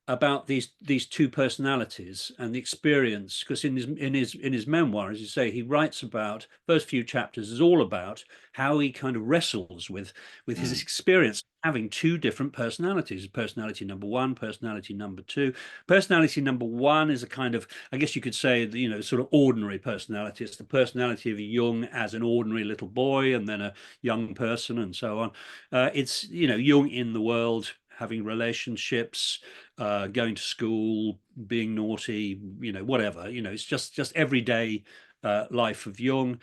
about these two personalities and the experience, because in his memoir, as you say, he writes about, first few chapters is all about how he kind of wrestles with his experience having two different personalities: personality number one, personality number two. Personality number one is a kind of, I guess you could say, sort of ordinary personality. It's the personality of Jung as an ordinary little boy and then a young person and so on. It's Jung in the world, having relationships, going to school, being naughty, whatever. It's just everyday life of Jung.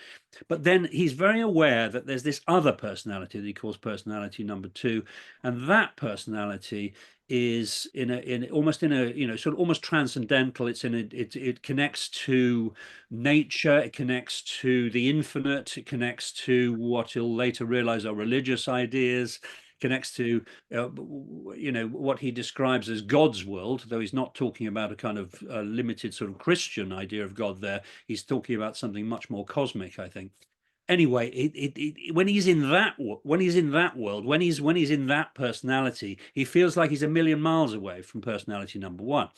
But then he's very aware that there's this other personality that he calls personality number two, and that personality is almost sort of almost transcendental. It connects to nature, it connects to the infinite, it connects to what he'll later realize are religious ideas, connects to what he describes as God's world, though he's not talking about a kind of limited sort of Christian idea of God there. He's talking about something much more cosmic, I think. Anyway, when he's in that world, when he's in that personality, he feels like he's a million miles away from personality number one.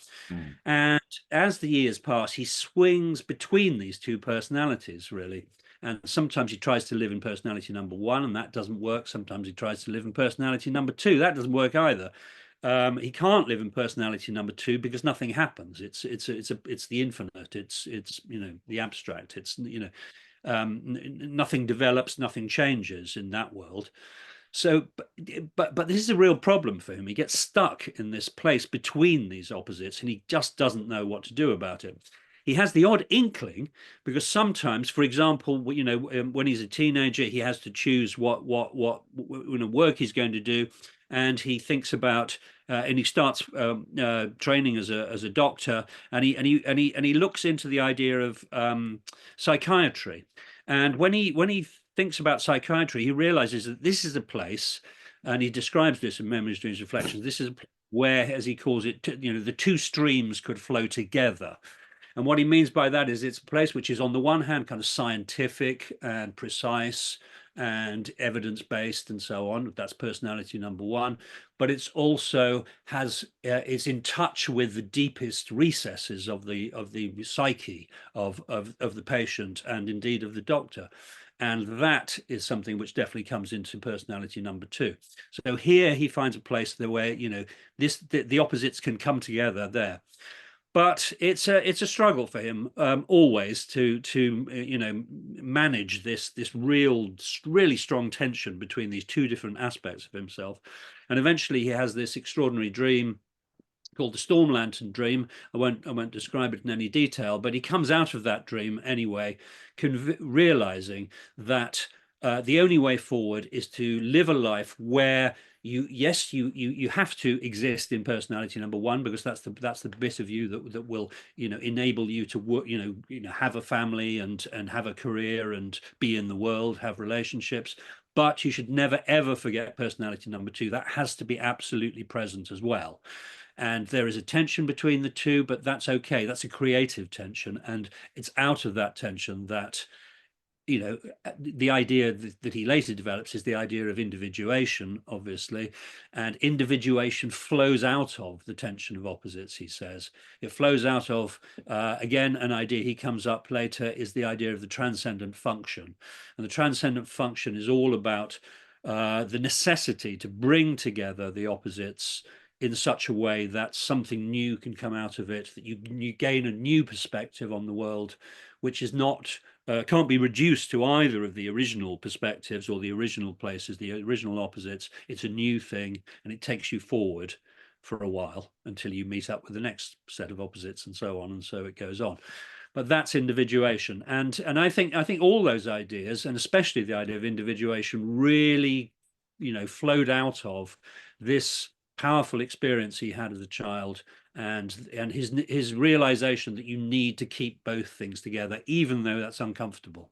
And as the years pass, he swings between these two personalities, really. And sometimes he tries to live in personality number one, and that doesn't work. Sometimes he tries to live in personality number two. That doesn't work either. He can't live in personality number two because nothing happens. It's the infinite. It's the abstract. It's nothing develops, nothing changes in that world. So, but this is a real problem for him. He gets stuck in this place between these opposites, and he just doesn't know what to do about it. He has the odd inkling, because sometimes, for example, when he's a teenager, he has to choose what work he's going to do, and he thinks about and he starts training as a doctor, and he looks into the idea of psychiatry. And when he thinks about psychiatry, he realizes that this is a place, and he describes this in Memories, Dreams, Reflections. This is where, as he calls it, the two streams could flow together. And what he means by that is it's a place which is, on the one hand, kind of scientific and precise and evidence-based and so on. That's personality number one. But it's also is in touch with the deepest recesses of the psyche of the patient, and indeed of the doctor. And that is something which definitely comes into personality number two. So here he finds a place there where the opposites can come together there. But it's a struggle for him always to manage this really strong tension between these two different aspects of himself. And eventually he has this extraordinary dream called the Storm Lantern Dream. I won't describe it in any detail, but he comes out of that dream anyway, realizing that the only way forward is to live a life where you have to exist in personality number one, because that's the bit of you that will enable you to work, have a family and have a career and be in the world, have relationships. But you should never ever forget personality number two. That has to be absolutely present as well. And there is a tension between the two, but that's okay. That's a creative tension, and it's out of that tension that the idea that he later develops is the idea of individuation, obviously. And individuation flows out of the tension of opposites, he says. It flows out of, again, an idea he comes up later is the idea of the transcendent function. And the transcendent function is all about the necessity to bring together the opposites in such a way that something new can come out of it, that you gain a new perspective on the world, which is not can't be reduced to either of the original perspectives or the original places, the original opposites. It's a new thing, and it takes you forward for a while until you meet up with the next set of opposites, and so on, and so it goes on. But that's individuation, and I think all those ideas, and especially the idea of individuation, really flowed out of this powerful experience he had as a child, and his realization that you need to keep both things together, even though that's uncomfortable.